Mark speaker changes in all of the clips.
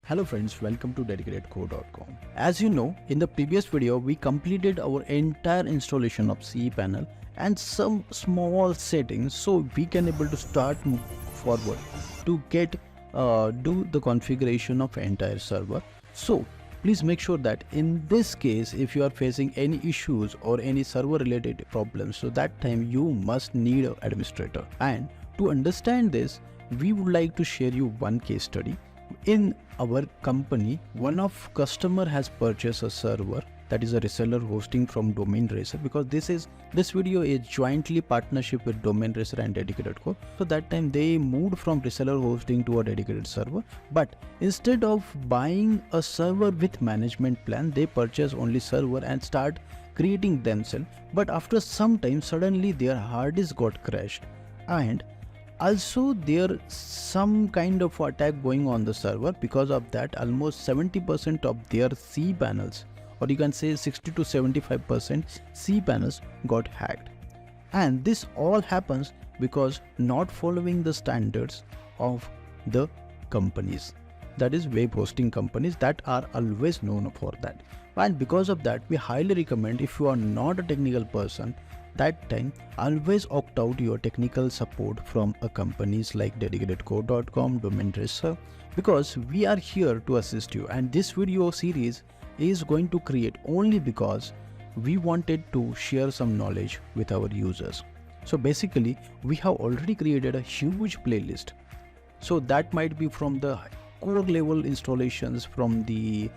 Speaker 1: Hello friends, welcome to dedicatedcore.com. As you know, in the previous video, we completed our entire installation of cPanel and some small settings so we can able to start move forward to get do the configuration of entire server. So please make sure that in this case, if you are facing any issues or any server related problems, so that time you must need an administrator. And to understand this, we would like to share you one case study. In our company, one of customer has purchased a server, that is a reseller hosting from Domain Racer, because this video is jointly partnership with Domain Racer and Dedicated Core. So that time they moved from reseller hosting to a dedicated server, but instead of buying a server with management plan, they purchase only server and start creating themselves. But after some time, suddenly their hard disk got crashed, and also there some kind of attack going on the server. Because of that, almost 70% of their cPanels, or you can say 60 to 75% cPanels got hacked. And this all happens because not following the standards of the companies, that is web hosting companies that are always known for that. And because of that, we highly recommend, if you are not a technical person, that time always opt out your technical support from a companies like dedicatedcore.com, Domain Racer, because we are here to assist you. And this video series is going to create only because we wanted to share some knowledge with our users. So basically, we have already created a huge playlist. So that might be from the core level installations, from the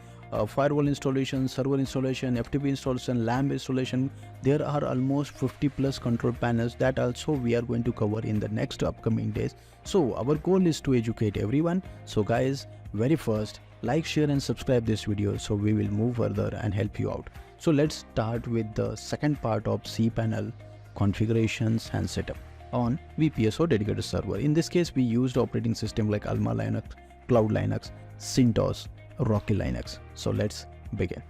Speaker 1: firewall installation, server installation, FTP installation, LAMP installation. There are almost 50 plus control panels that also we are going to cover in the next upcoming days. So our goal is to educate everyone. So guys, very first, like, share and subscribe this video so we will move further and help you out. So let's start with the second part of cPanel configurations and setup on VPS or dedicated server. In this case, we used operating system like AlmaLinux, CloudLinux, Centos, RockyLinux. So let's begin.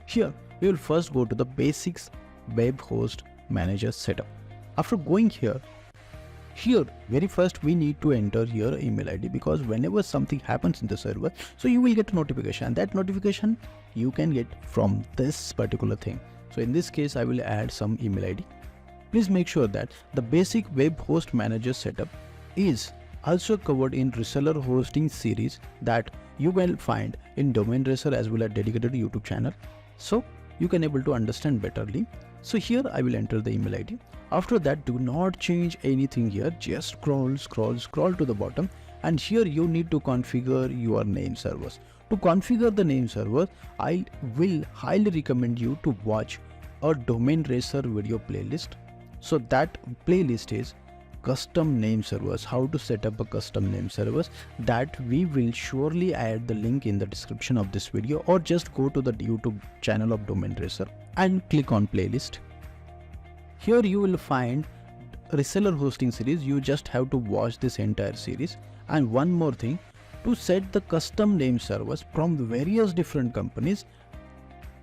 Speaker 1: Here we will first go to the basics web host manager setup. After going here very first we need to enter your email ID, because whenever something happens in the server, so you will get a notification, and that notification you can get from this particular thing. So in this case, I will add some email ID. Please make sure that the basic web host manager setup is also covered in reseller hosting series that you will find in Domain Racer as well as dedicated YouTube channel, so you can able to understand betterly. So here I will enter the email ID. After that, do not change anything here, just scroll to the bottom, and here you need to configure your name servers. To configure the name server, I will highly recommend you to watch a Domain Racer video playlist. So that playlist is custom name servers, how to set up a custom name servers, that we will surely add the link in the description of this video, or just go to the YouTube channel of Domain Racer and click on playlist. Here you will find reseller hosting series. You just have to watch this entire series. And one more thing, to set the custom name servers from the various different companies,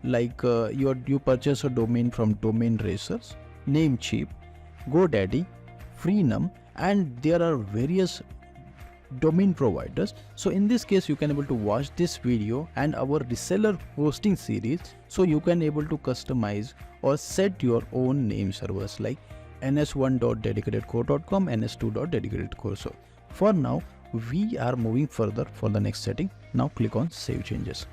Speaker 1: like you purchase a domain from Domain Racers, Namecheap, GoDaddy, Freenum, and there are various domain providers. So in this case, you can able to watch this video and our reseller hosting series, so you can able to customize or set your own name servers like ns1.dedicatedcore.com, ns2.dedicatedcore. So for now, we are moving further for the next setting. Now click on save changes.